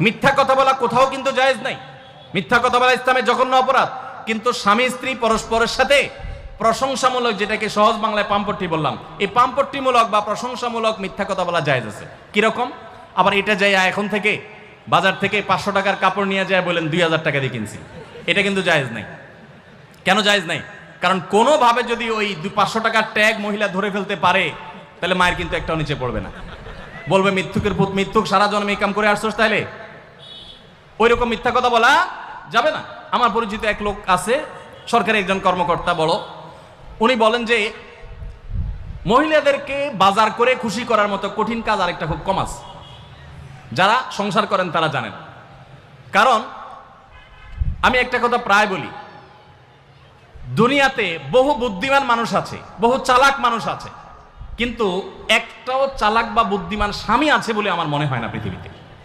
মিথ্যা কথা বলা কোথাও কিন্তু জায়েজ নাই। মিথ্যা কথা বলা ইসলামে জঘন্য অপরাধ। কিন্তু স্বামী স্ত্রী পরস্পরের সাথে প্রশংসামূলক, যেটাকে সহজ বাংলায় পাম্পট্টি বললাম, এই পাম্পট্টিমূলক বা প্রশংসামূলক মিথ্যা কথা বলা জায়েজ আছে। কিরকম? আবার এটা যাই এখন থেকে বাজার থেকে 500 টাকার কাপড় নিয়ে যায় বলেন 2000 টাকা দিয়ে কিনছি, এটা কিন্তু জায়েজ নাই। কেন জায়েজ নাই? কারণ কোনোভাবে যদি ওই 500 টাকার ট্যাগ মহিলা ধরে ফেলতে পারে, তাহলে মায়ের কিন্তু একটাও নিচে পড়বে না। বলবে মিথ্যুকের পুত মিথ্যুক, সারা জন্মে কাম করে আসছোস, তাইলে ওই রকম মিথ্যা কথা বলা যাবে না। আমার পরিচিত এক লোক আছে, সরকারি একজন কর্মকর্তা বড়, উনি বলেন যে মহিলাদেরকে বাজার করে খুশি করার মতো কঠিন কাজ আরেকটা খুব কম আছে। যারা সংসার করেন তারা জানেন। কারণ আমি একটা কথা প্রায় বলি, দুনিয়াতে বহু বুদ্ধিমান মানুষ আছে, বহু চালাক মানুষ আছে, কিন্তু একটাও চালাক বা বুদ্ধিমান স্বামী আছে বলে আমার মনে হয় না পৃথিবীতে।